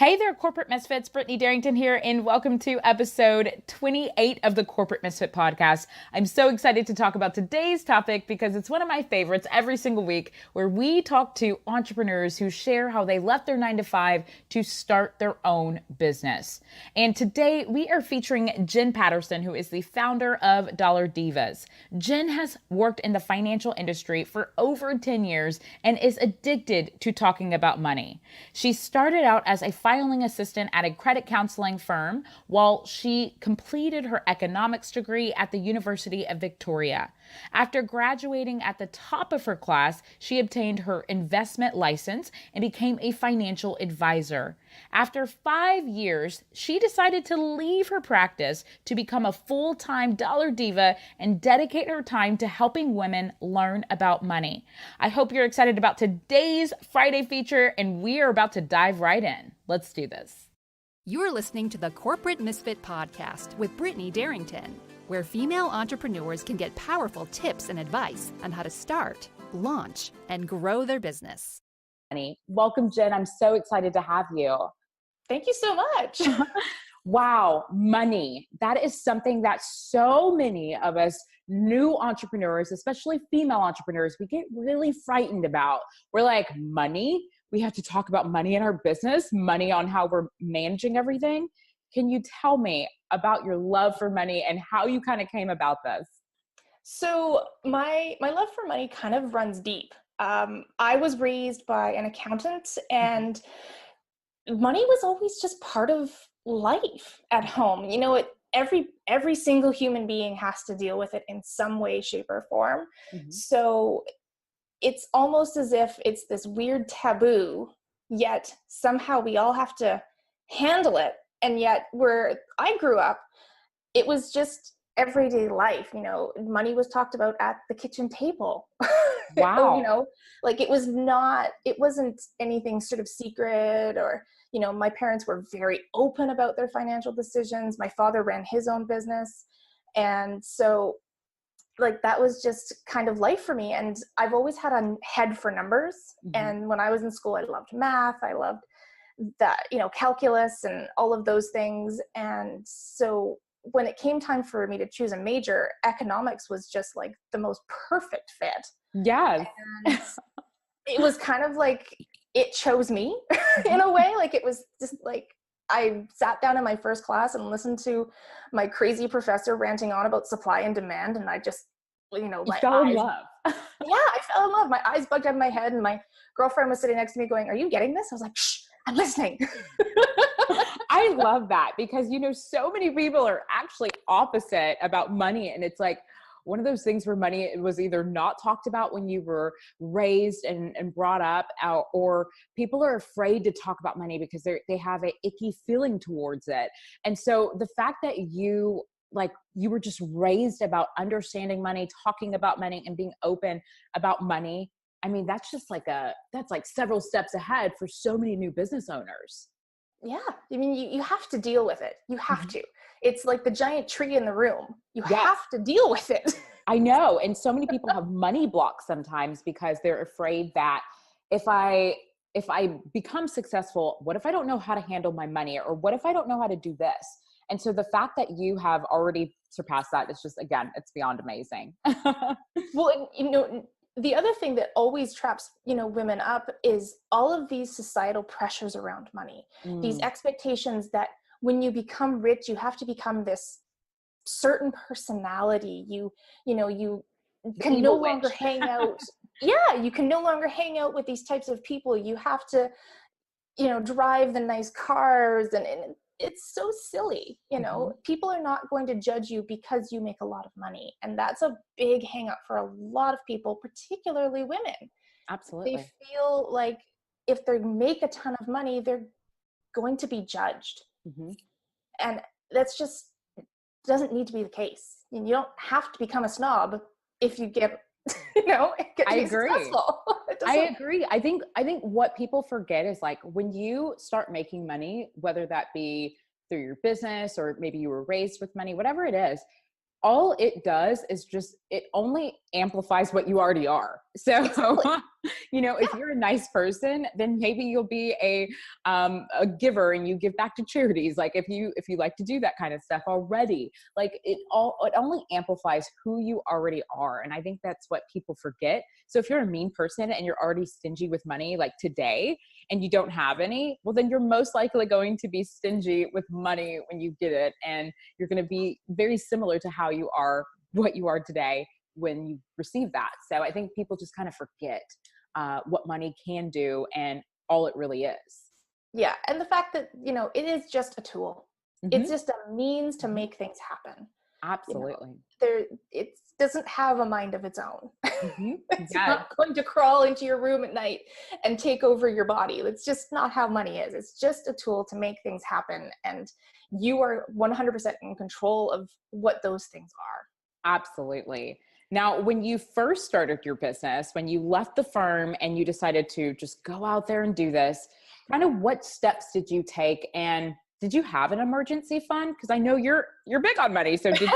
Hey there, Corporate Misfits. Brittany Darrington here, and welcome to episode 28 of the Corporate Misfit podcast. I'm so excited to talk about today's topic because it's one of my favorites every single week, where we talk to entrepreneurs who share how they left their 9 to 5 to start their own business. And today we are featuring Jen Paterson, who is the founder of Dollar Divas. Jen has worked in the financial industry for over 10 years and is addicted to talking about money. She started out as a filing assistant at a credit counseling firm while she completed her economics degree at the University of Victoria. After graduating at the top of her class, she obtained her investment license and became a financial advisor. After 5 years, she decided to leave her practice to become a full-time Dollar Diva and dedicate her time to helping women learn about money. I hope you're excited about today's Friday feature, and we are about to dive right in. Let's do this. You're listening to the Corporate Misfit podcast with Brittany Darrington, where female entrepreneurs can get powerful tips and advice on how to start, launch, and grow their business. Welcome, Jen. I'm so excited to have you. Thank you so much. Wow, money. That is something that so many of us new entrepreneurs, especially female entrepreneurs, we get really frightened about. We're like, money? We have to talk about money in our business, money on how we're managing everything. Can you tell me about your love for money and how you kind of came about this? So my love for money kind of runs deep. I was raised by an accountant, and money was always just part of life at home. You know, every single human being has to deal with it in some way, shape, or form. Mm-hmm. So it's almost as if it's this weird taboo, yet somehow we all have to handle it. And yet where I grew up, it was just everyday life. You know, money was talked about at the kitchen table. Wow. You know, like it wasn't anything sort of secret, or, you know, my parents were very open about their financial decisions. My father ran his own business. And so like that was just kind of life for me. And I've always had a head for numbers. Mm-hmm. And when I was in school, I loved math. I loved that, you know, calculus and all of those things. And so when it came time for me to choose a major, economics was just like the most perfect fit. Yes. And it was kind of like it chose me in a way. Like it was just like I sat down in my first class and listened to my crazy professor ranting on about supply and demand, and I just, you know, you fell in love. Yeah, I fell in love. My eyes bugged out of my head, and my girlfriend was sitting next to me going, "Are you getting this?" I was like, "Shh, I'm listening." I love that because, you know, so many people are actually opposite about money. And it's like one of those things where money was either not talked about when you were raised and brought up, or people are afraid to talk about money because they have an icky feeling towards it. And so the fact that you were just raised about understanding money, talking about money, and being open about money, I mean, that's like several steps ahead for so many new business owners. Yeah. I mean, you have to deal with it. You have to. It's like the giant tree in the room. You have to deal with it. I know. And so many people have money blocks sometimes because they're afraid that if I become successful, what if I don't know how to handle my money? Or what if I don't know how to do this? And so the fact that you have already surpassed that is just, again, it's beyond amazing. Well, you know, the other thing that always traps, you know, women up is all of these societal pressures around money, these expectations that when you become rich, you have to become this certain personality. You can no longer hang out. Yeah, you can no longer hang out with these types of people. You have to, you know, drive the nice cars, and it's so silly. You know, people are not going to judge you because you make a lot of money. And that's a big hang up for a lot of people, particularly women. Absolutely. They feel like if they make a ton of money, they're going to be judged. And that's just doesn't need to be the case. And you don't have to become a snob if you get, you know, get to be successful. I agree. I think what people forget is like when you start making money, whether that be through your business or maybe you were raised with money, whatever it is, all it does is just, it only amplifies what you already are. So, if you're a nice person, then maybe you'll be a giver and you give back to charities. Like if you like to do that kind of stuff already, like it only amplifies who you already are. And I think that's what people forget. So if you're a mean person and you're already stingy with money, like today, and you don't have any, well, then you're most likely going to be stingy with money when you get it. And you're going to be very similar to how you are, what you are today when you receive that. So I think people just kind of forget what money can do and all it really is. Yeah. And the fact that, it is just a tool. Mm-hmm. It's just a means to make things happen. Absolutely. It doesn't have a mind of its own. Mm-hmm. It's not going to crawl into your room at night and take over your body. It's just not how money is. It's just a tool to make things happen. And you are 100% in control of what those things are. Absolutely. Now, when you first started your business, when you left the firm and you decided to just go out there and do this, kind of what steps did you take? And did you have an emergency fund? Because I know you're big on money. So did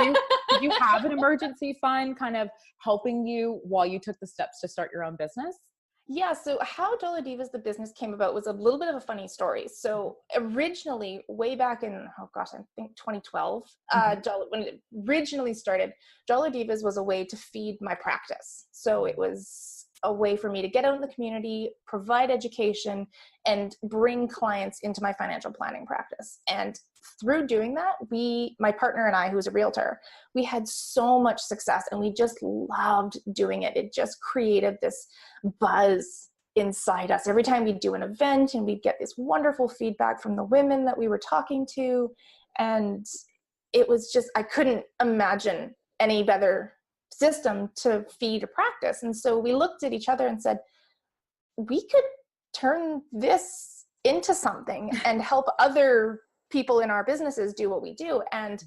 you have an emergency fund kind of helping you while you took the steps to start your own business? Yeah. So how Dollar Divas, the business, came about was a little bit of a funny story. So originally, way back in, I think 2012, when it originally started, Dollar Divas was a way to feed my practice. So it was a way for me to get out in the community, provide education, and bring clients into my financial planning practice. And through doing that, my partner and I, who's a realtor, we had so much success and we just loved doing it. It just created this buzz inside us. Every time we'd do an event and we'd get this wonderful feedback from the women that we were talking to. And it was just, I couldn't imagine any better system to feed a practice. And so we looked at each other and said, we could turn this into something and help other people in our businesses do what we do. And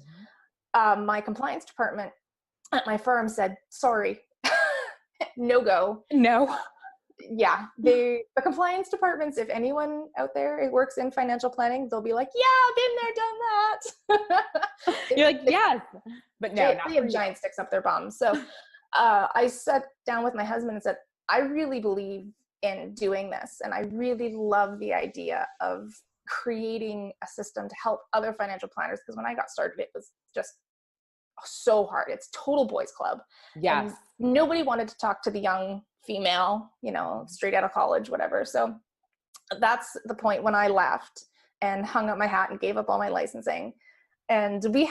my compliance department at my firm said, sorry, no go. No. Yeah. The compliance departments, if anyone out there works in financial planning, they'll be like, yeah, been there, done that. You're like, yes, but no, they have giant sticks up their bums. So I sat down with my husband and said, I really believe in doing this. And I really love the idea of creating a system to help other financial planners. Because when I got started, it was just so hard. It's total boys club. Yes. And nobody wanted to talk to the young female, straight out of college, whatever. So that's the point when I left and hung up my hat and gave up all my licensing. And we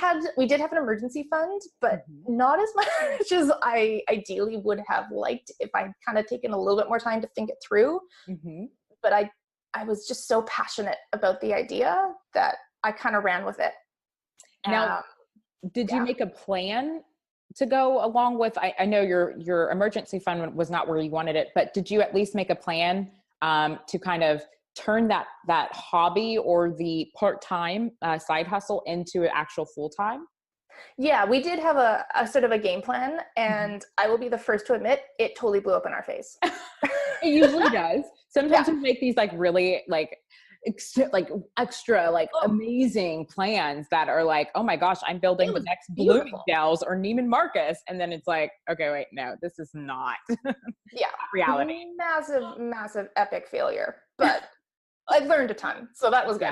did have an emergency fund, but not as much as I ideally would have liked if I'd kind of taken a little bit more time to think it through. But I was just so passionate about the idea that I kind of ran with it. Now, did you make a plan to go along with, I know your emergency fund was not where you wanted it, but did you at least make a plan to kind of turn that hobby or the part-time side hustle into an actual full-time? Yeah, we did have a sort of a game plan, and I will be the first to admit it totally blew up in our face. It usually does. Sometimes we make these really extra amazing plans that are like, oh my gosh, I'm building the next Bloomingdale's or Neiman Marcus. And then it's like, okay, wait, no, this is not reality. Massive epic failure. But I learned a ton. So that was good.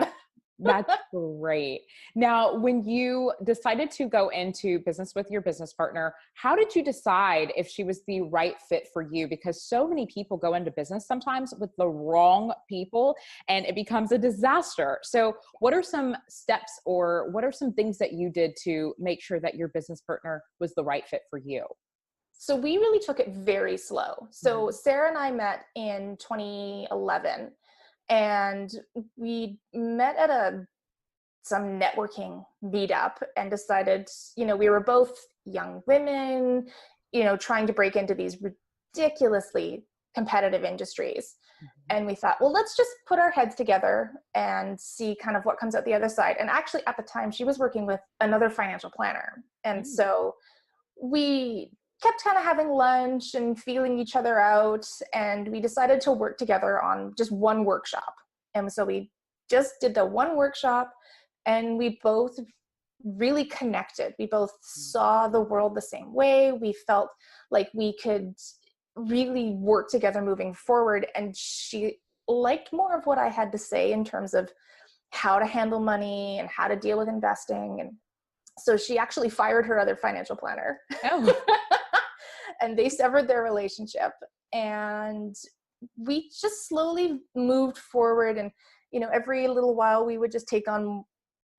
Yeah. That's great. Now, when you decided to go into business with your business partner, how did you decide if she was the right fit for you? Because so many people go into business sometimes with the wrong people and it becomes a disaster. So what are some steps or what are some things that you did to make sure that your business partner was the right fit for you? So we really took it very slow. So Sarah and I met in 2011. And we met at some networking meetup and decided, we were both young women, trying to break into these ridiculously competitive industries. And we thought, well, let's just put our heads together and see kind of what comes out the other side. And actually at the time she was working with another financial planner. And so we kept kind of having lunch and feeling each other out. And we decided to work together on just one workshop. And so we just did the one workshop and we both really connected. We both saw the world the same way. We felt like we could really work together moving forward. And she liked more of what I had to say in terms of how to handle money and how to deal with investing. And so she actually fired her other financial planner. Oh. And they severed their relationship. And we just slowly moved forward. And, you know, every little while we would just take on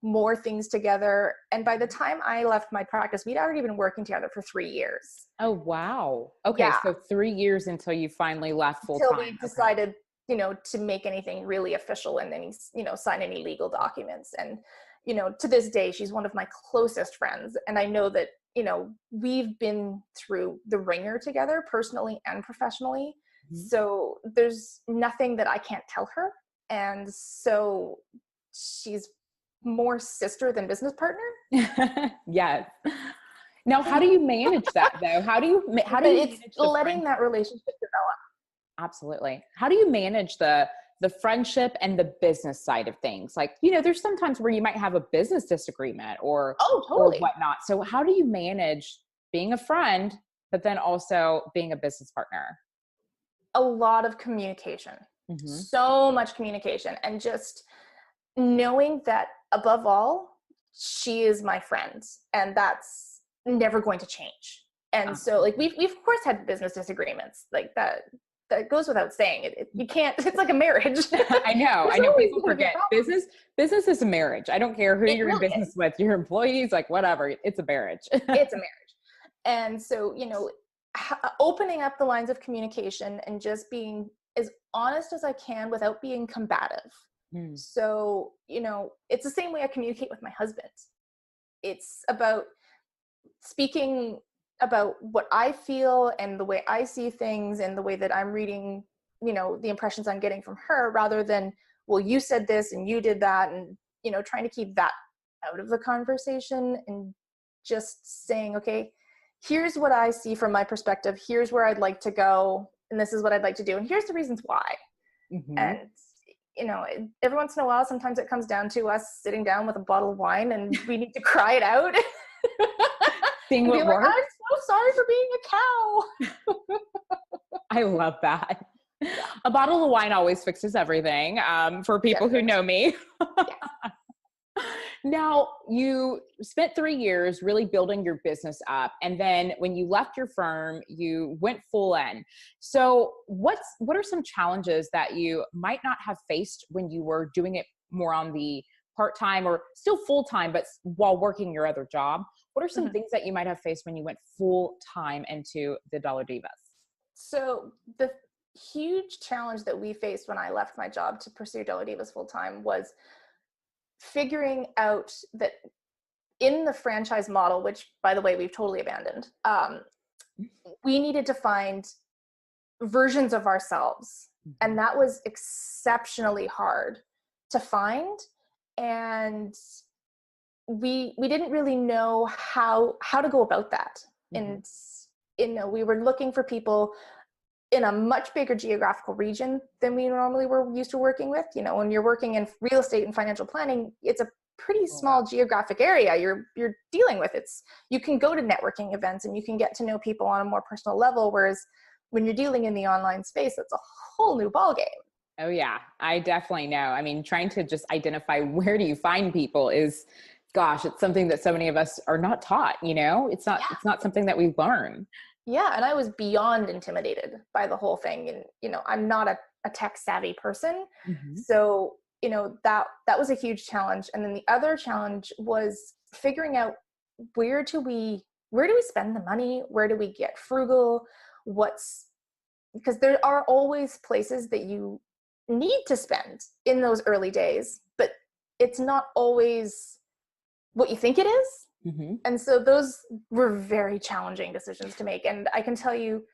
more things together. And by the time I left my practice, we'd already been working together for 3 years. Oh, wow. Okay. Yeah. So 3 years until you finally left full time. Until we decided, you know, to make anything really official and then, you know, sign any legal documents. And, you know, to this day, she's one of my closest friends. And I know that, you know, we've been through the ringer together, personally and professionally. Mm-hmm. So there's nothing that I can't tell her. And so she's more sister than business partner. Yes. Now, how do you manage that though? How do you it's letting that relationship develop. Absolutely. How do you manage the friendship and the business side of things? Like, you know, there's sometimes where you might have a business disagreement or totally. or whatnot. So how do you manage being a friend, but then also being a business partner? A lot of communication, so much communication, and just knowing that above all, she is my friend, and that's never going to change. And so like we've of course had business disagreements like that goes without saying. You can't, it's like a marriage. I know people forget business is a marriage. I don't care who you're in business with, your employees, like whatever, it's a marriage. It's a marriage. And so, you know, opening up the lines of communication and just being as honest as I can without being combative. So, you know, it's the same way I communicate with my husband. It's about speaking about what I feel and the way I see things and the way that I'm reading, you know, the impressions I'm getting from her, rather than, well, you said this and you did that, and, you know, trying to keep that out of the conversation and just saying, okay, here's what I see from my perspective. Here's where I'd like to go. And this is what I'd like to do. And here's the reasons why. And, you know, every once in a while, sometimes it comes down to us sitting down with a bottle of wine and we need to cry it out. Seeing what works. I'm so sorry for being a cow. I love that. A bottle of wine always fixes everything. For people who know me. Now, you spent 3 years really building your business up. And then when you left your firm, you went full in. So what are some challenges that you might not have faced when you were doing it more on the part-time or still full-time, but while working your other job? What are some things that you might have faced when you went full-time into the Dollar Divas? So the huge challenge that we faced when I left my job to pursue Dollar Divas full-time was figuring out that in the franchise model, which by the way, we've totally abandoned, we needed to find versions of ourselves. And that was exceptionally hard to find. And we didn't really know how to go about that. And, you know, we were looking for people in a much bigger geographical region than we normally were used to working with. You know, when you're working in real estate and financial planning, it's a pretty small geographic area you're dealing with. You can go to networking events and you can get to know people on a more personal level. Whereas when you're dealing in the online space, it's a whole new ballgame. Oh yeah, I definitely know. I mean, trying to just identify where do you find people is, gosh, it's something that so many of us are not taught, you know, it's not something that we learn. Yeah. And I was beyond intimidated by the whole thing. And, you know, I'm not a tech savvy person. So, you know, that was a huge challenge. And then the other challenge was figuring out where do we spend the money? Where do we get frugal? Because there are always places that you need to spend in those early days, but it's not always what you think it is. And so those were very challenging decisions to make. And I can tell you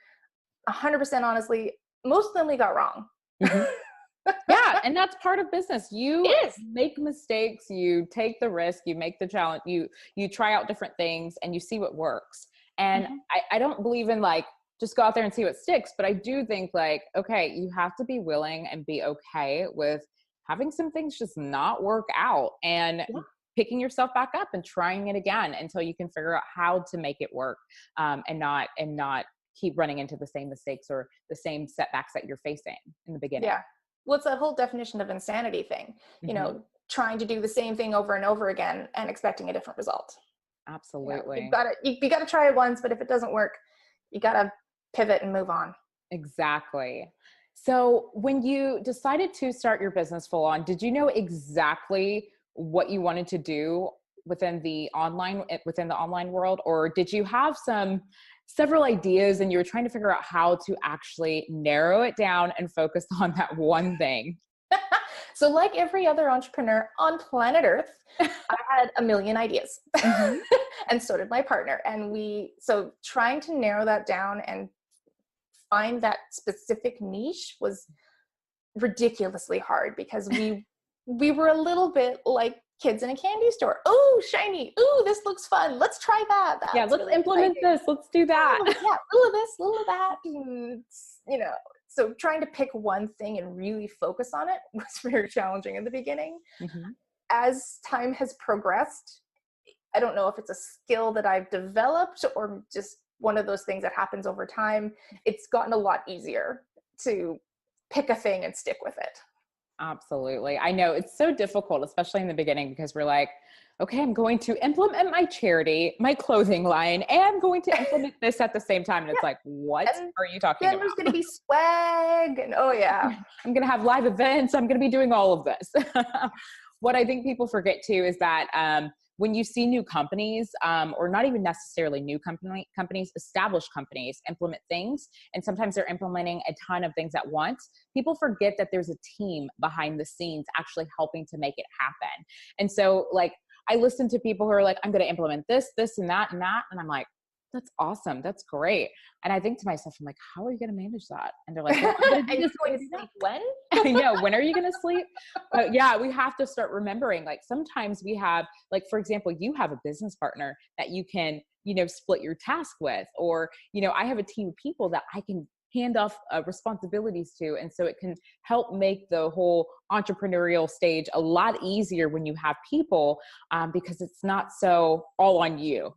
100% honestly, most of them we got wrong. Yeah. And that's part of business. You make mistakes, you take the risk, you make the challenge, you try out different things and you see what works. And I don't believe in like, just go out there and see what sticks. But I do think like, okay, you have to be willing and be okay with having some things just not work out. And picking yourself back up and trying it again until you can figure out how to make it work, and not keep running into the same mistakes or the same setbacks that you're facing in the beginning. Yeah. Well, it's that whole definition of insanity thing, trying to do the same thing over and over again and expecting a different result. Absolutely. You gotta try it once, but if it doesn't work, you gotta pivot and move on. Exactly. So when you decided to start your business full on, did you know exactly what you wanted to do within the online world, or did you have several ideas and you were trying to figure out how to actually narrow it down and focus on that one thing? So like every other entrepreneur on planet Earth, I had a million ideas. Mm-hmm. And so did my partner. And so trying to narrow that down and find that specific niche was ridiculously hard, because we were a little bit like kids in a candy store. Oh, shiny. Ooh, this looks fun. Let's try that. Let's really implement this. Let's do that. Yeah, little of this, little of that. And, so trying to pick one thing and really focus on it was very challenging in the beginning. Mm-hmm. As time has progressed, I don't know if it's a skill that I've developed or just one of those things that happens over time. It's gotten a lot easier to pick a thing and stick with it. Absolutely. I know it's so difficult, especially in the beginning, because we're like, okay, I'm going to implement my charity, my clothing line, and I'm going to implement this at the same time. And it's like, what are you talking about? Then there's going to be swag and I'm going to have live events. I'm going to be doing all of this. What I think people forget too is that when you see new companies, or not even necessarily new companies, established companies implement things, and sometimes they're implementing a ton of things at once, people forget that there's a team behind the scenes actually helping to make it happen. And so like, I listen to people who are like, I'm going to implement this, and that, and that. And I'm like, that's awesome. That's great. And I think to myself, I'm like, how are you going to manage that? And they're like, well, I'm going to sleep when? I know. When are you going to sleep? But yeah, we have to start remembering, like, sometimes we have, like, for example, you have a business partner that you can, split your task with, or, I have a team of people that I can hand off responsibilities to. And so it can help make the whole entrepreneurial stage a lot easier when you have people, because it's not so all on you,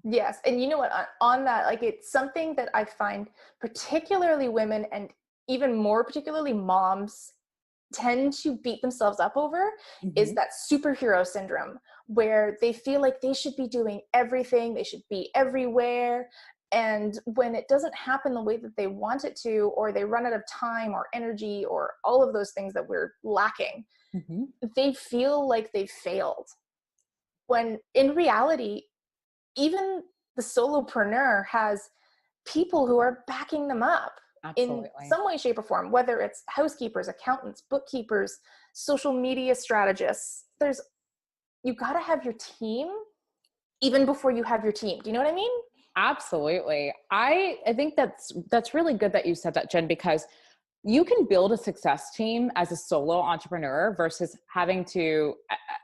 Yes. And you know what, on that, like, it's something that I find particularly women, and even more particularly moms, tend to beat themselves up over, is that superhero syndrome, where they feel like they should be doing everything, they should be everywhere. And when it doesn't happen the way that they want it to, or they run out of time or energy or all of those things that we're lacking, they feel like they've failed. When in reality, even the solopreneur has people who are backing them up. Absolutely. In some way, shape, or form, whether it's housekeepers, accountants, bookkeepers, social media strategists. You got to have your team even before you have your team. Do you know what I mean? Absolutely. I think that's really good that you said that, Jen, because you can build a success team as a solo entrepreneur versus having to,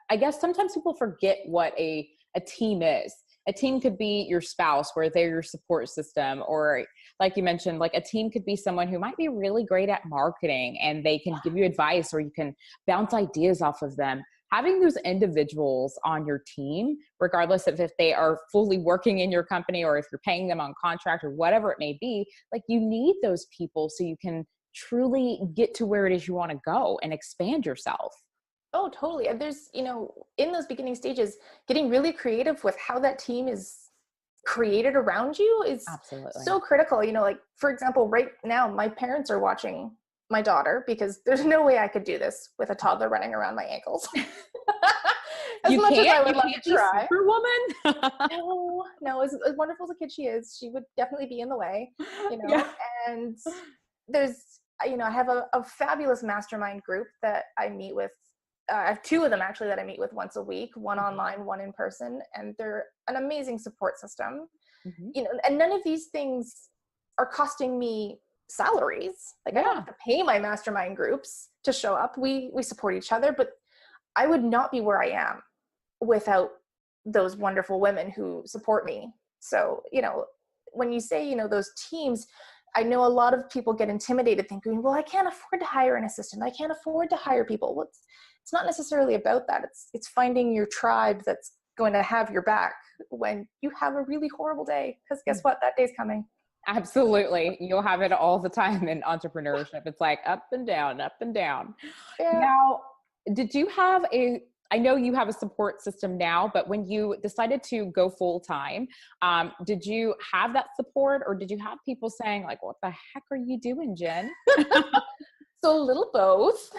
I guess sometimes people forget what a team is. A team could be your spouse, where they're your support system, or like you mentioned, like a team could be someone who might be really great at marketing and they can give you advice, or you can bounce ideas off of them. Having those individuals on your team, regardless of if they are fully working in your company or if you're paying them on contract or whatever it may be, like, you need those people so you can truly get to where it is you want to go and expand yourself. Oh, totally. And there's, in those beginning stages, getting really creative with how that team is created around you is absolutely so critical. Like, for example, right now, my parents are watching my daughter, because there's no way I could do this with a toddler running around my ankles. As much as I would love to try. Superwoman? No, as wonderful as a kid she is, she would definitely be in the way, Yeah. And there's, I have a fabulous mastermind group that I meet with. I have two of them actually that I meet with once a week, one online, one in person, and they're an amazing support system. And none of these things are costing me salaries. Like, I don't have to pay my mastermind groups to show up. We support each other, but I would not be where I am without those wonderful women who support me. So, when you say, those teams, I know a lot of people get intimidated thinking, well, I can't afford to hire an assistant. I can't afford to hire people. it's not necessarily about that. It's finding your tribe that's going to have your back when you have a really horrible day, because guess what? That day's coming. Absolutely. You'll have it all the time in entrepreneurship. It's like up and down, up and down. Yeah. Now, did you have I know you have a support system now, but when you decided to go full time, did you have that support, or did you have people saying like, what the heck are you doing, Jen? So a little both.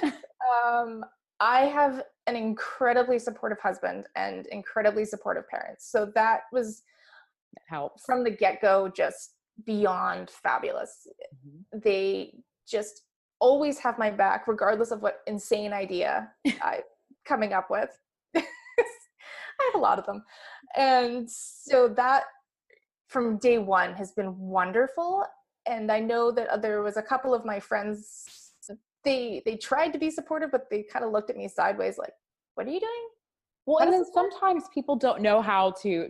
I have an incredibly supportive husband and incredibly supportive parents. So that helps from the get-go, just beyond fabulous. Mm-hmm. They just always have my back, regardless of what insane idea I'm coming up with. I have a lot of them. And so that from day one has been wonderful. And I know that there was a couple of my friends, they tried to be supportive, but they kind of looked at me sideways like, what are you doing? Well, and then sometimes people don't know how to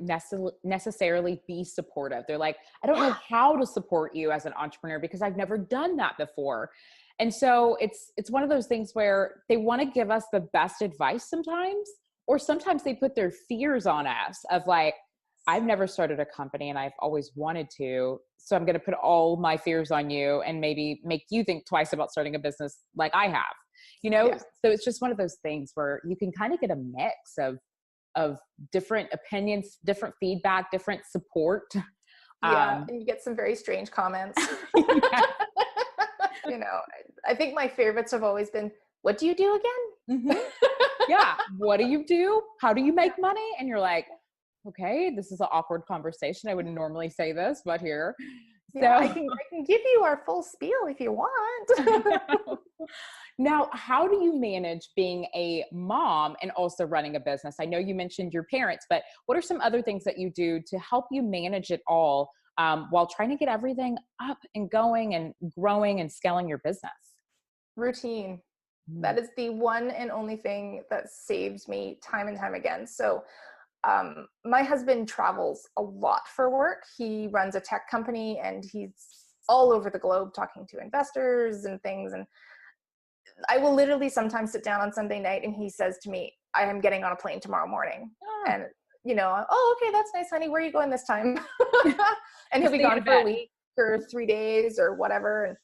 necessarily be supportive. They're like, I don't know how to support you as an entrepreneur because I've never done that before. And so it's one of those things where they want to give us the best advice sometimes, or sometimes they put their fears on us of like, I've never started a company and I've always wanted to, so I'm going to put all my fears on you and maybe make you think twice about starting a business like I have. So it's just one of those things where you can kind of get a mix of different opinions, different feedback, different support. And you get some very strange comments. I think my favorites have always been, what do you do again? Mm-hmm. Yeah. What do you do? How do you make money? And you're like, okay, this is an awkward conversation. I wouldn't normally say this, but here. Yeah, so I can give you our full spiel if you want. Now, how do you manage being a mom and also running a business? I know you mentioned your parents, but what are some other things that you do to help you manage it all while trying to get everything up and going and growing and scaling your business? Routine. That is the one and only thing that saves me time and time again. So my husband travels a lot for work. He runs a tech company and he's all over the globe talking to investors and things. And I will literally sometimes sit down on Sunday night and he says to me, I am getting on a plane tomorrow morning. And, oh, okay, that's nice, honey. Where are you going this time? And he'll be gone for a week or 3 days or whatever. And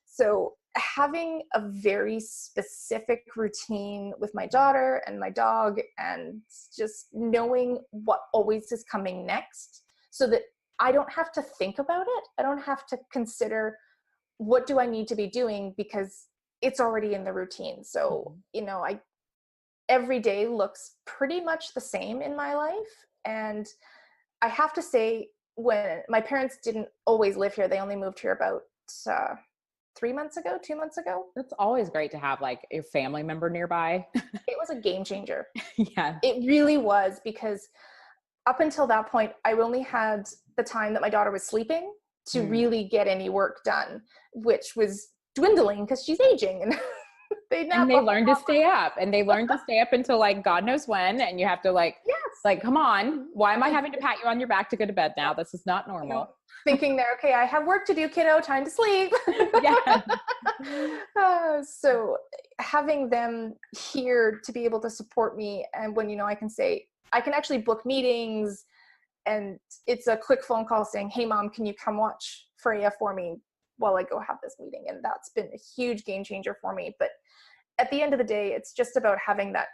so having a very specific routine with my daughter and my dog, and just knowing what always is coming next so that I don't have to think about it. I don't have to consider what do I need to be doing because it's already in the routine. So, every day looks pretty much the same in my life. And I have to say, when my parents didn't always live here, they only moved here about 2 months ago. It's always great to have like a family member nearby. It was a game changer. Yeah. It really was, because up until that point, I only had the time that my daughter was sleeping to really get any work done, which was dwindling because she's aging and they learn to stay up until like God knows when. And you have to like, come on, why am I having to pat you on your back to go to bed now? This is not normal. Thinking there, okay, I have work to do, kiddo, time to sleep. Yeah. So having them here to be able to support me, and when, I can say, I can actually book meetings, and it's a quick phone call saying, hey mom, can you come watch Freya for me while I go have this meeting? And that's been a huge game changer for me. But at the end of the day, it's just about having that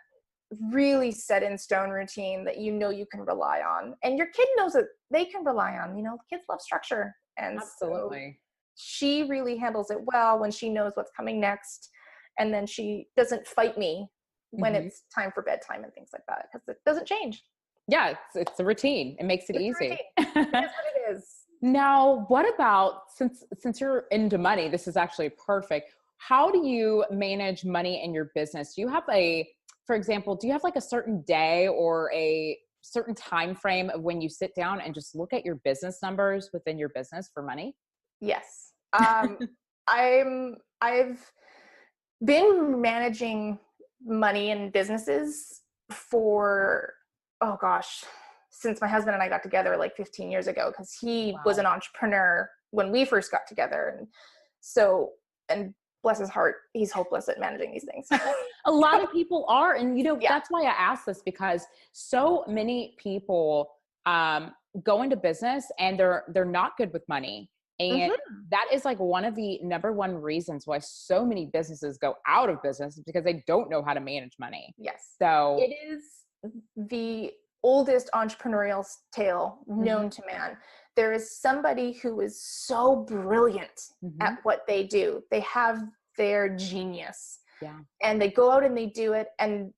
really set in stone routine that you can rely on, and your kid knows that they can rely on. Kids love structure, and absolutely. So she really handles it well when she knows what's coming next, and then she doesn't fight me when it's time for bedtime and things like that, because it doesn't change. Yeah, it's a routine. It makes it easy. It is what it is. Now, what about, since you're into money, this is actually perfect. How do you manage money in your business? Do you have for example, do you have like a certain day or a certain time frame of when you sit down and just look at your business numbers within your business for money? Yes. I've been managing money in businesses for, oh gosh, since my husband and I got together like 15 years ago, because he was an entrepreneur when we first got together. And so, and bless his heart, he's hopeless at managing these things. A lot of people are. And, Yeah. that's why I asked this, because so many people go into business and they're not good with money. And that is like one of the number one reasons why so many businesses go out of business, is because they don't know how to manage money. Yes. So it is the oldest entrepreneurial tale known to man. There is somebody who is so brilliant at what they do. They have their genius. Yeah. And they go out and they do it, and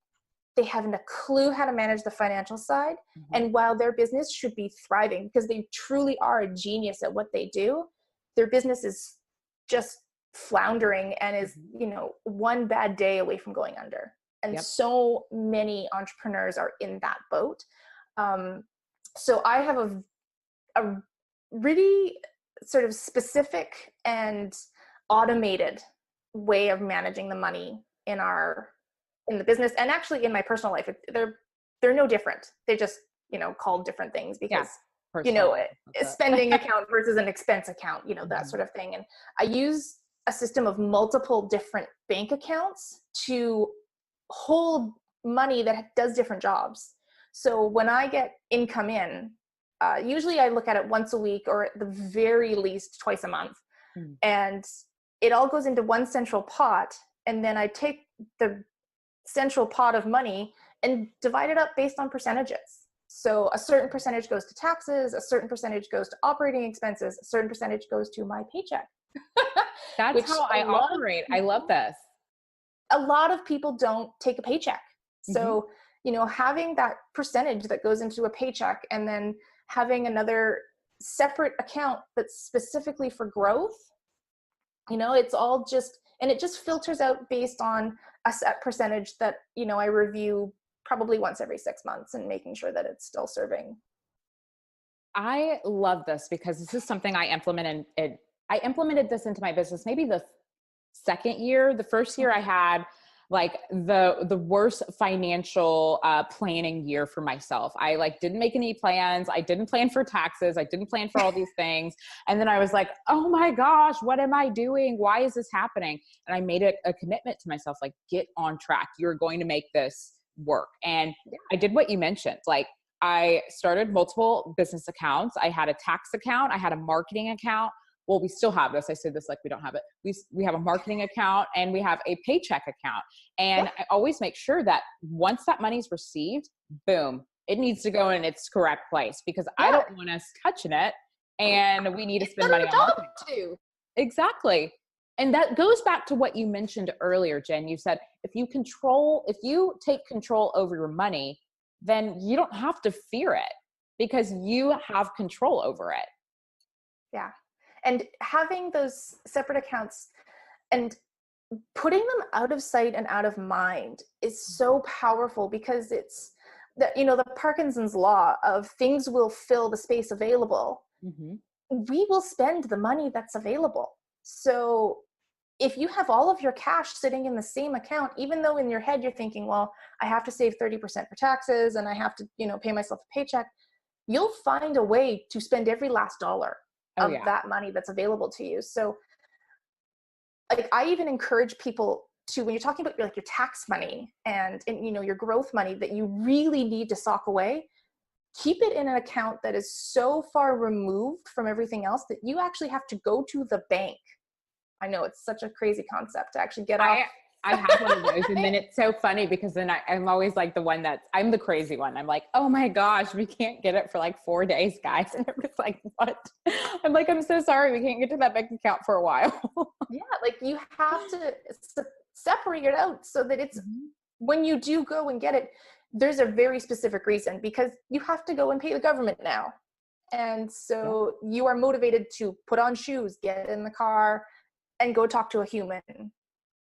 they haven't a clue how to manage the financial side. And while their business should be thriving because they truly are a genius at what they do, their business is just floundering and is, one bad day away from going under. And so many entrepreneurs are in that boat. So I have a really sort of specific and automated way of managing the money in the business, and actually in my personal life. They're no different. They just, called different things because, a spending account versus an expense account, that sort of thing. And I use a system of multiple different bank accounts to hold money that does different jobs. So when I get income in, usually I look at it once a week, or at the very least twice a month. And it all goes into one central pot. And then I take the central pot of money and divide it up based on percentages. So a certain percentage goes to taxes, a certain percentage goes to operating expenses, a certain percentage goes to my paycheck. That's how I operate. I love this. A lot of people don't take a paycheck. So, having that percentage that goes into a paycheck, and then having another separate account that's specifically for growth, it's all just, and it just filters out based on a set percentage that, I review probably once every 6 months, and making sure that it's still serving. I love this because this is something I implemented. I implemented this into my business maybe the second year. The first year I had like the worst financial planning year for myself. I didn't make any plans. I didn't plan for taxes. I didn't plan for all these things. And then I was like, oh my gosh, what am I doing? Why is this happening? And I made a commitment to myself, like, get on track. You're going to make this work. And I did what you mentioned. Like, I started multiple business accounts. I had a tax account. I had a marketing account. Well, we still have this. I say this like we don't have it. We have a marketing account, and we have a paycheck account. And I always make sure that once that money's received, boom, it needs to go in its correct place, because I don't want us touching it, and we need to spend money on marketing too. Exactly. And that goes back to what you mentioned earlier, Jen. You said, if you take control over your money, then you don't have to fear it, because you have control over it. Yeah. And having those separate accounts and putting them out of sight and out of mind is so powerful, because it's the Parkinson's law of things will fill the space available. We will spend the money that's available. So if you have all of your cash sitting in the same account, even though in your head you're thinking, well, I have to save 30% for taxes and I have to, pay myself a paycheck, you'll find a way to spend every last dollar of that money that's available to you. So like, I even encourage people to, when you're talking about your tax money and your growth money that you really need to sock away, keep it in an account that is so far removed from everything else that you actually have to go to the bank. I know it's such a crazy concept to actually get off. I have one of those. And then it's so funny, because then I'm always like I'm the crazy one. I'm like, oh my gosh, we can't get it for like 4 days, guys. And I'm just like, what? I'm like, I'm so sorry. We can't get to that bank account for a while. Yeah. Like, you have to separate it out so that it's, when you do go and get it, there's a very specific reason, because you have to go and pay the government now. And so you are motivated to put on shoes, get in the car, and go talk to a human.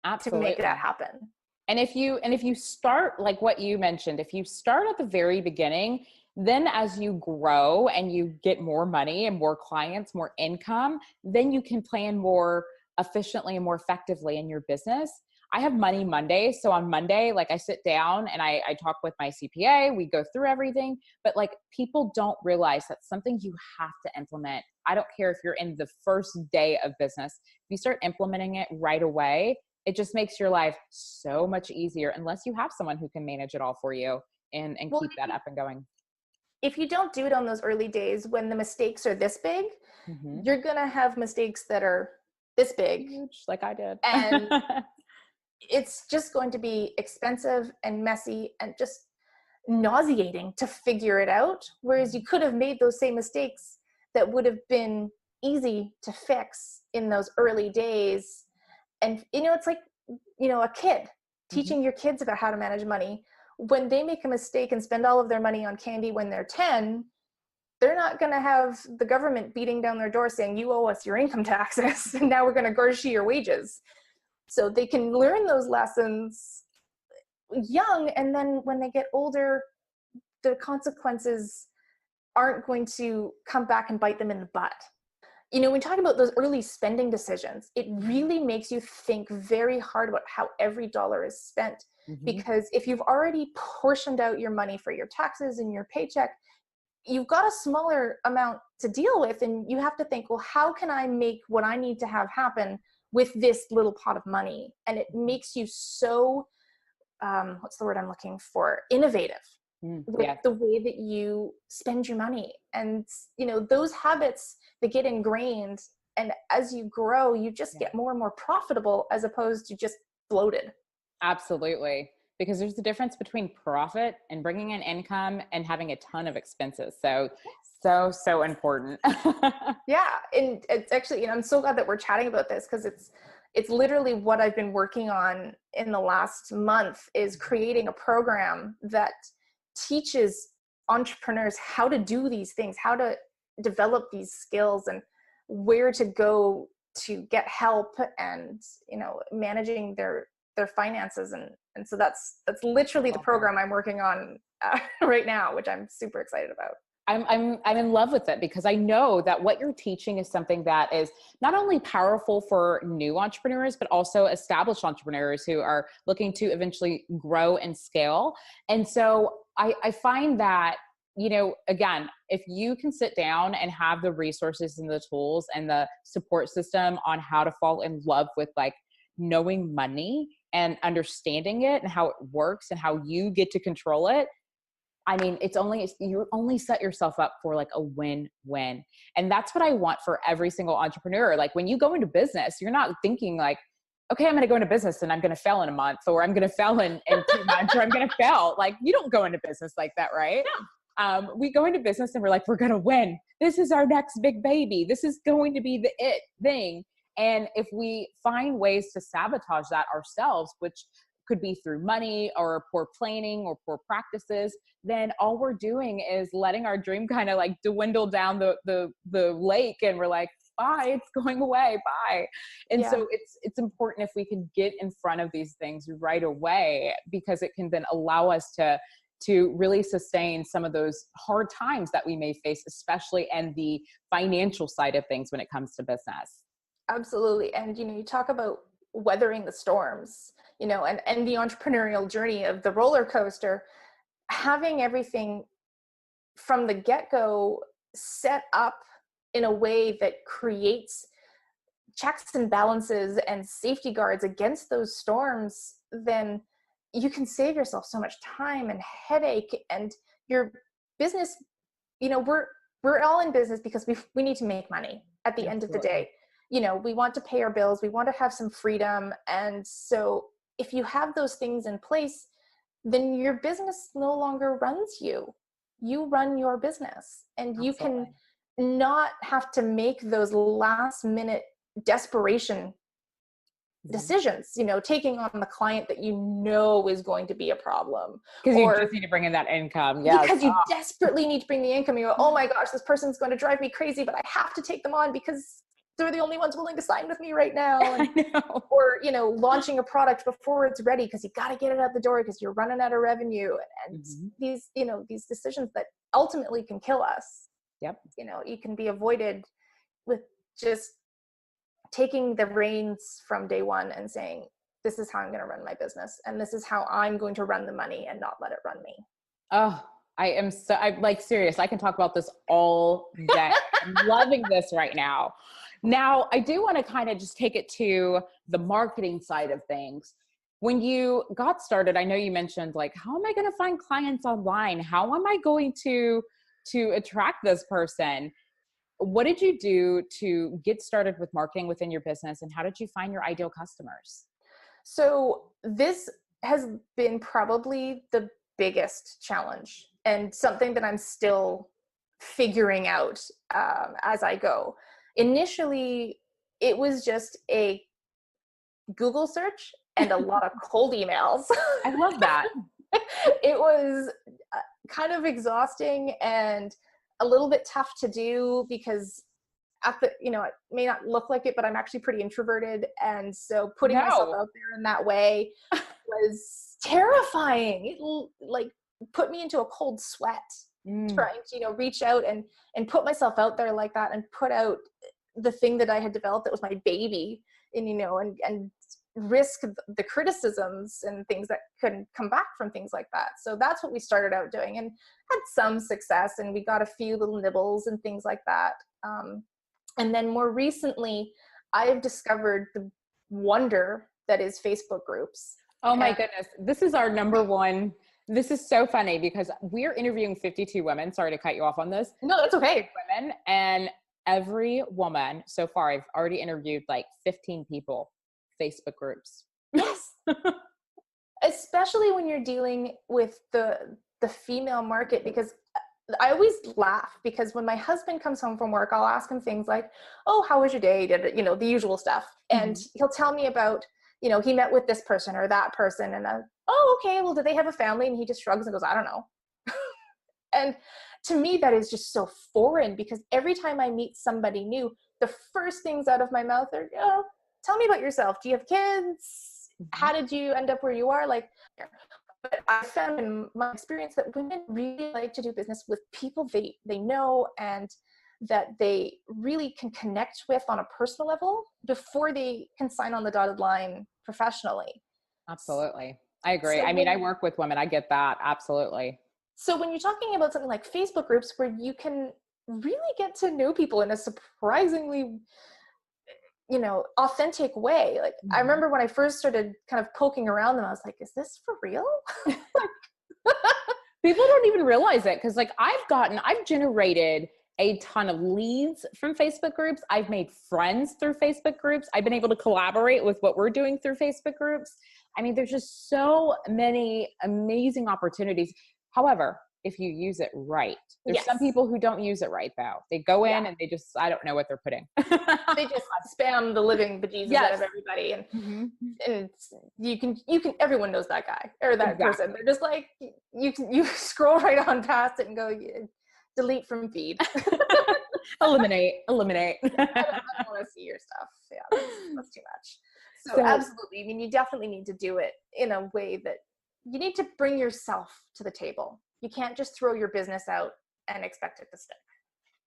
Absolutely. To make that happen. And if you start, like what you mentioned, if you start at the very beginning, then as you grow and you get more money and more clients, more income, then you can plan more efficiently and more effectively in your business. I have Money Monday. So on Monday, like I sit down and I talk with my CPA, we go through everything, but like people don't realize that's something you have to implement. I don't care if you're in the first day of business. If you start implementing it right away, it just makes your life so much easier unless you have someone who can manage it all for you and Well, keep that up and going. if you don't do it on those early days when the mistakes are this big, you're going to have mistakes that are this big. Huge, like I did. And it's just going to be expensive and messy and just nauseating to figure it out. Whereas you could have made those same mistakes that would have been easy to fix in those early days. And, it's like, a kid teaching your kids about how to manage money. When they make a mistake and spend all of their money on candy when they're 10, they're not going to have the government beating down their door saying, you owe us your income taxes, and now we're going to garnish your wages. So they can learn those lessons young, and then when they get older, the consequences aren't going to come back and bite them in the butt. When we talk about those early spending decisions, it really makes you think very hard about how every dollar is spent. Because if you've already portioned out your money for your taxes and your paycheck, you've got a smaller amount to deal with, and you have to think, well, how can I make what I need to have happen with this little pot of money? And it makes you so, what's the word I'm looking for? Innovative with the way that you spend your money. And, those habits that get ingrained, and as you grow, you just get more and more profitable as opposed to just bloated. Absolutely. Because there's a difference between profit and bringing in income and having a ton of expenses. So important. Yeah. And it's actually, I'm so glad that we're chatting about this, because it's literally what I've been working on in the last month, is creating a program that teaches entrepreneurs how to do these things, how to develop these skills, and where to go to get help, and, managing their finances. And so that's literally the program I'm working on right now, which I'm super excited about. I'm in love with it, because I know that what you're teaching is something that is not only powerful for new entrepreneurs, but also established entrepreneurs who are looking to eventually grow and scale. And so I find that, again, if you can sit down and have the resources and the tools and the support system on how to fall in love with like knowing money and understanding it and how it works and how you get to control it, I mean, you only set yourself up for like a win-win. And that's what I want for every single entrepreneur. Like when you go into business, you're not thinking like, okay, I'm going to go into business and I'm going to fail in a month, or I'm going to fail in 2 months, or I'm going to fail. Like you don't go into business like that, right? Yeah. We go into business and we're like, we're going to win. This is our next big baby. This is going to be the it thing. And if we find ways to sabotage that ourselves, which could be through money or poor planning or poor practices, then all we're doing is letting our dream kind of like dwindle down the lake, and we're like, bye, it's going away, bye. And so it's important if we can get in front of these things right away, because it can then allow us to really sustain some of those hard times that we may face, especially in the financial side of things when it comes to business. Absolutely. And, you talk about weathering the storms, and the entrepreneurial journey of the roller coaster, having everything from the get-go set up in a way that creates checks and balances and safety guards against those storms, then you can save yourself so much time and headache. And your business, we're all in business because we need to make money at the end of the day. We want to pay our bills, we want to have some freedom. And so if you have those things in place, then your business no longer runs you. You run your business, and you can not have to make those last minute desperation decisions, taking on the client that is going to be a problem. Because you just need to bring in that income. Yeah. Because you desperately need to bring the income. You go, oh my gosh, this person's going to drive me crazy, but I have to take them on because they're the only ones willing to sign with me right now. And, I know. Or, launching a product before it's ready because you got to get it out the door because you're running out of revenue. And these decisions that ultimately can kill us. Yep. You can be avoided with just taking the reins from day one and saying, this is how I'm going to run my business. And this is how I'm going to run the money and not let it run me. Oh, I'm like serious. I can talk about this all day. I'm loving this right now. Now, I do want to kind of just take it to the marketing side of things. When you got started, I know you mentioned like, how am I going to find clients online? How am I going to attract this person? What did you do to get started with marketing within your business, and how did you find your ideal customers? So this has been probably the biggest challenge and something that I'm still figuring out as I go. Initially, it was just a Google search and a lot of cold emails. I love that. It was kind of exhausting and a little bit tough to do because it may not look like it, but I'm actually pretty introverted. And so putting myself out there in that way was terrifying. It like put me into a cold sweat trying to, reach out and put myself out there like that and put out the thing that I had developed that was my baby and risk the criticisms and things that could come back from things like that. So that's what we started out doing and had some success, and we got a few little nibbles and things like that. And then more recently, I have discovered the wonder that is Facebook groups. Oh my goodness. This is our number one. This is so funny because we're interviewing 52 women. Sorry to cut you off on this. No, that's okay. Women, and every woman so far, I've already interviewed like 15 people, Facebook groups. Yes. Especially when you're dealing with the female market, because I always laugh because when my husband comes home from work, I'll ask him things like, oh, how was your day? The usual stuff. And he'll tell me about, he met with this person or that person. And oh, okay, well, do they have a family? And he just shrugs and goes, I don't know. And to me, that is just so foreign because every time I meet somebody new, the first things out of my mouth are, tell me about yourself. Do you have kids? How did you end up where you are? But I found in my experience that women really like to do business with people they know and that they really can connect with on a personal level before they can sign on the dotted line professionally. Absolutely. I agree. So I work with women. I get that. Absolutely. So when you're talking about something like Facebook groups where you can really get to know people in a surprisingly authentic way. Like I remember when I first started kind of poking around them, I was like, is this for real? People don't even realize it. Cause like I've generated a ton of leads from Facebook groups. I've made friends through Facebook groups. I've been able to collaborate with what we're doing through Facebook groups. There's just so many amazing opportunities. However, if you use it right, there's some people who don't use it right though. They go in and they just, I don't know what they're putting. They just spam the living bejesus out of everybody. And, and you can, everyone knows that guy or that person. They're just like, you scroll right on past it and go delete from feed. Eliminate. I don't want to see your stuff. Yeah, that's too much. So absolutely. You definitely need to do it in a way that you need to bring yourself to the table. You can't just throw your business out and expect it to stick.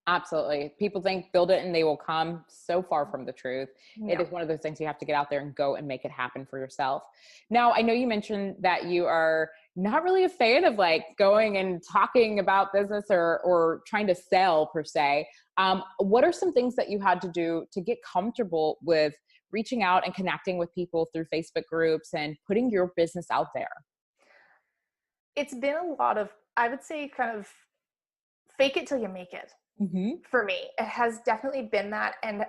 Absolutely. People think build it and they will come. So far from the truth. No. It is one of those things you have to get out there and go and make it happen for yourself. Now, I know you mentioned that you are not really a fan of like going and talking about business or trying to sell per se. What are some things that you had to do to get comfortable with reaching out and connecting with people through Facebook groups and putting your business out there? It's been a lot of, I would say, kind of fake it till you make it. For me, it has definitely been that. And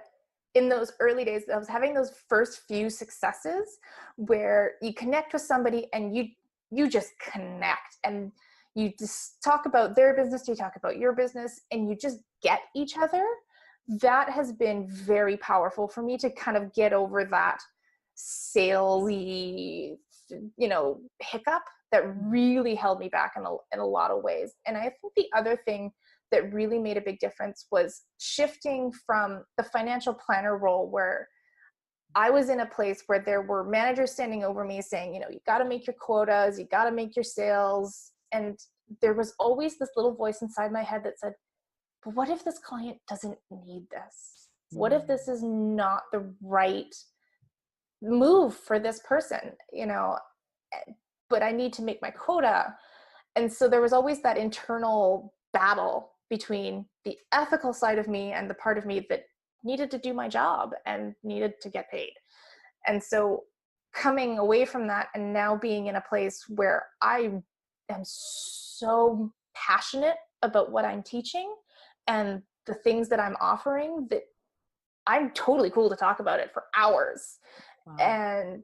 in those early days, I was having those first few successes where you connect with somebody and you just connect and you just talk about their business, you talk about your business, and you just get each other. That has been very powerful for me to kind of get over that salesy, hiccup that really held me back in a lot of ways. And I think the other thing that really made a big difference was shifting from the financial planner role where I was in a place where there were managers standing over me saying, you got to make your quotas, you got to make your sales. And there was always this little voice inside my head that said, but what if this client doesn't need this? What if this is not the right move for this person, but I need to make my quota. And so there was always that internal battle between the ethical side of me and the part of me that needed to do my job and needed to get paid. And so coming away from that and now being in a place where I am so passionate about what I'm teaching and the things that I'm offering, that I'm totally cool to talk about it for hours. Wow. And,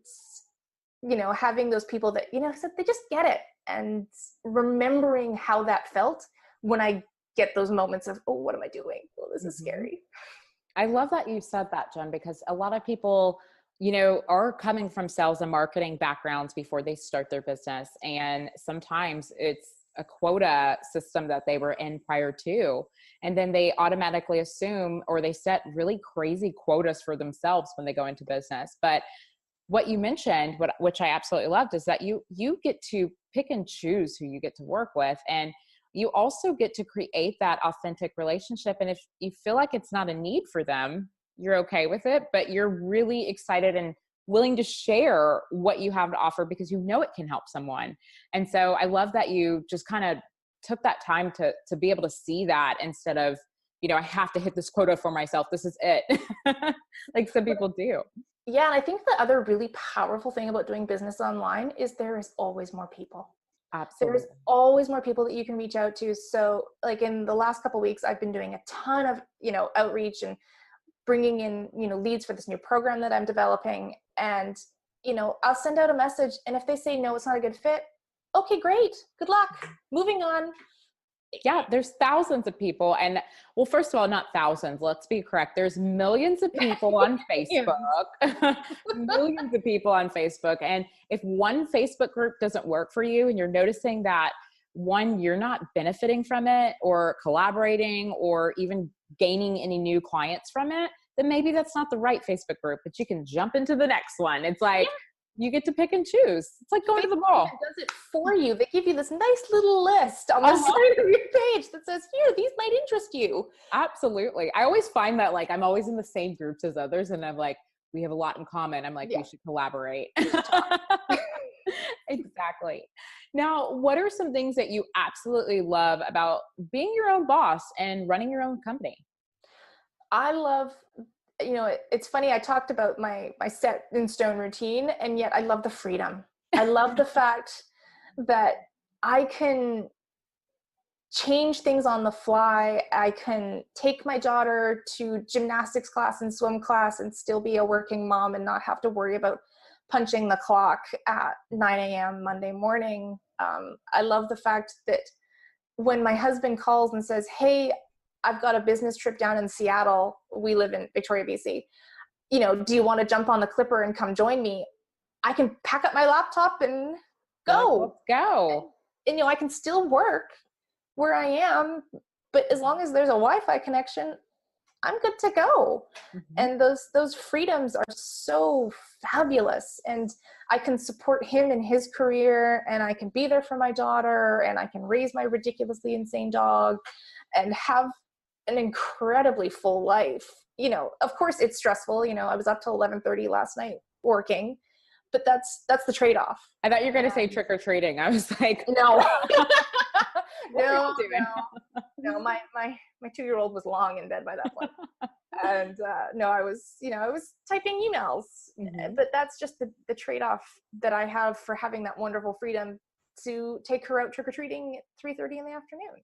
having those people that, so they just get it, and remembering how that felt when I get those moments of, oh, what am I doing? Oh, this is scary. I love that you said that, Jen, because a lot of people, are coming from sales and marketing backgrounds before they start their business. And sometimes it's a quota system that they were in prior to. And then they automatically assume, or they set really crazy quotas for themselves when they go into business. But what you mentioned, which I absolutely loved, is that you get to pick and choose who you get to work with. And you also get to create that authentic relationship. And if you feel like it's not a need for them, you're okay with it, but you're really excited and willing to share what you have to offer because it can help someone. And so I love that you just kind of took that time to be able to see that instead of, I have to hit this quota for myself. This is it. Like some people do. Yeah. And I think the other really powerful thing about doing business online is there is always more people. Absolutely. There's always more people that you can reach out to. So like in the last couple of weeks, I've been doing a ton of, outreach and bringing in, leads for this new program that I'm developing. And, I'll send out a message. And if they say, no, it's not a good fit. Okay, great. Good luck. Moving on. Yeah, there's thousands of people. And well, first of all, not thousands, let's be correct. There's millions of people on Facebook, millions of people on Facebook. And if one Facebook group doesn't work for you and you're noticing that one, you're not benefiting from it or collaborating or even gaining any new clients from it, then maybe that's not the right Facebook group, but you can jump into the next one. It's like, you get to pick and choose. It's like going to the mall. It does it for you. They give you this nice little list on the side of your page that says, here, these might interest you. Absolutely. I always find that I'm always in the same groups as others. And I'm like, we have a lot in common. I'm like, we should collaborate. Exactly. Now, what are some things that you absolutely love about being your own boss and running your own company? I love, it's funny. I talked about my set in stone routine, and yet I love the freedom. I love the fact that I can change things on the fly. I can take my daughter to gymnastics class and swim class and still be a working mom and not have to worry about punching the clock at 9 a.m. Monday morning. I love the fact that when my husband calls and says, hey, I've got a business trip down in Seattle. We live in Victoria, BC. Do you want to jump on the Clipper and come join me? I can pack up my laptop and go. Let's go. And I can still work where I am, but as long as there's a Wi-Fi connection, I'm good to go. Mm-hmm. And those freedoms are so fabulous. And I can support him in his career, and I can be there for my daughter, and I can raise my ridiculously insane dog and have an incredibly full life. Of course it's stressful. I was up till 11:30 last night working, but that's the trade-off. I thought you were going to say trick-or-treating. I was like, no. No, my 2-year-old was long in bed by that point. And I was typing emails, but that's just the trade-off that I have for having that wonderful freedom to take her out trick-or-treating at 3:30 in the afternoon.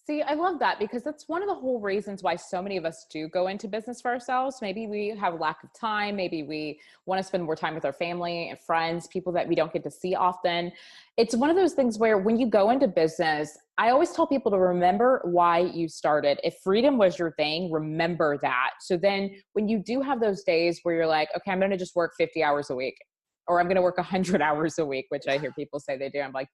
See, I love that because that's one of the whole reasons why so many of us do go into business for ourselves. Maybe we have lack of time. Maybe we want to spend more time with our family and friends, people that we don't get to see often. It's one of those things where when you go into business, I always tell people to remember why you started. If freedom was your thing, remember that. So then when you do have those days where you're like, okay, I'm going to just work 50 hours a week, or I'm going to work 100 hours a week, which I hear people say they do. I'm like,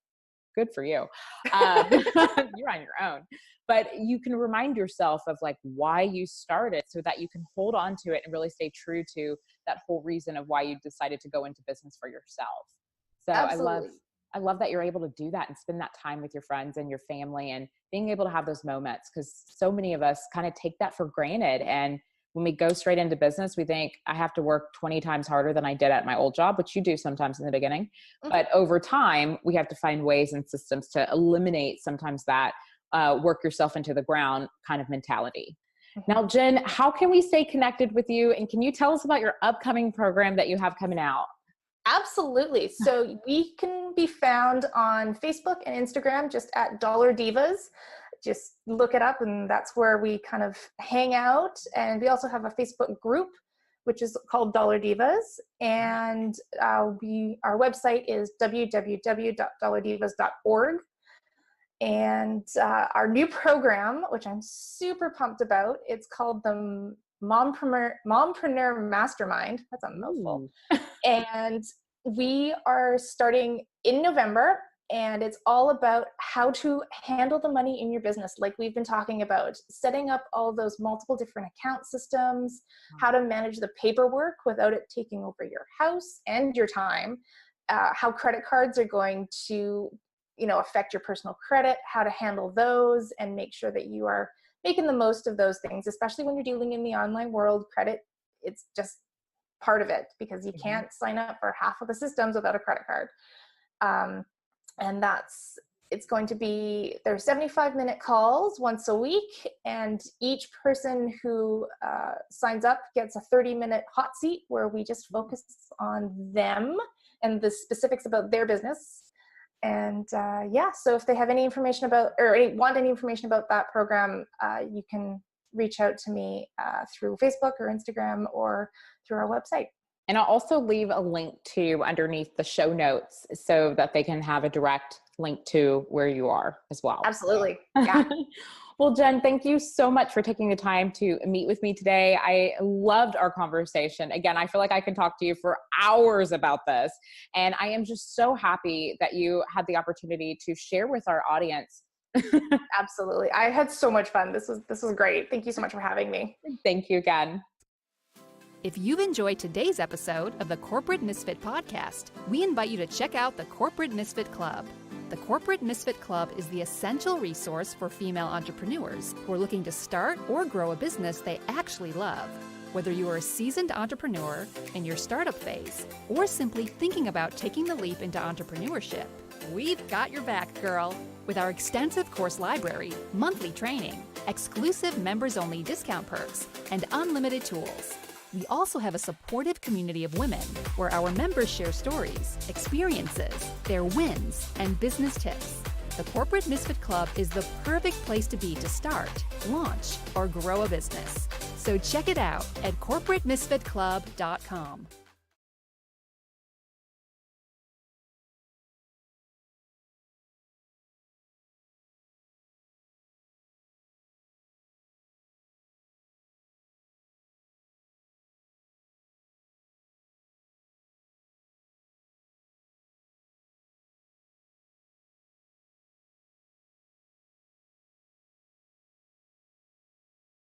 good for you. You're on your own. But you can remind yourself of why you started so that you can hold on to it and really stay true to that whole reason of why you decided to go into business for yourself. So absolutely. I love that you're able to do that and spend that time with your friends and your family and being able to have those moments, because so many of us kind of take that for granted. And when we go straight into business, we think I have to work 20 times harder than I did at my old job, which you do sometimes in the beginning. But over time, we have to find ways and systems to eliminate sometimes that work yourself into the ground kind of mentality. Now, Jen, how can we stay connected with you? And can you tell us about your upcoming program that you have coming out? Absolutely. So we can be found on Facebook and Instagram just at Dollar Divas. Just look it up, and that's where we kind of hang out. And we also have a Facebook group, which is called Dollar Divas. And our website is www.dollardivas.org. And our new program, which I'm super pumped about, it's called the Mompreneur Mastermind. That's a mouthful. And we are starting in November. And it's all about how to handle the money in your business. Like we've been talking about, setting up all those multiple different account systems, how to manage the paperwork without it taking over your house and your time, how credit cards are going to, affect your personal credit, how to handle those and make sure that you are making the most of those things, especially when you're dealing in the online world. Credit, it's just part of it because you can't sign up for half of the systems without a credit card. And it's going to be, there's 75-minute calls once a week, and each person who signs up gets a 30-minute hot seat where we just focus on them and the specifics about their business. And so if they have any information about, or want any information about that program, you can reach out to me through Facebook or Instagram or through our website. And I'll also leave a link to underneath the show notes so that they can have a direct link to where you are as well. Absolutely. Yeah. Well, Jen, thank you so much for taking the time to meet with me today. I loved our conversation. Again, I feel like I can talk to you for hours about this. And I am just so happy that you had the opportunity to share with our audience. Absolutely. I had so much fun. This was great. Thank you so much for having me. Thank you again. If you've enjoyed today's episode of the Corporate Misfit podcast, we invite you to check out the Corporate Misfit Club. The Corporate Misfit Club is the essential resource for female entrepreneurs who are looking to start or grow a business they actually love. Whether you are a seasoned entrepreneur in your startup phase or simply thinking about taking the leap into entrepreneurship, we've got your back, girl. With our extensive course library, monthly training, exclusive members-only discount perks, and unlimited tools. We also have a supportive community of women where our members share stories, experiences, their wins, and business tips. The Corporate Misfit Club is the perfect place to be to start, launch, or grow a business. So check it out at corporatemisfitclub.com.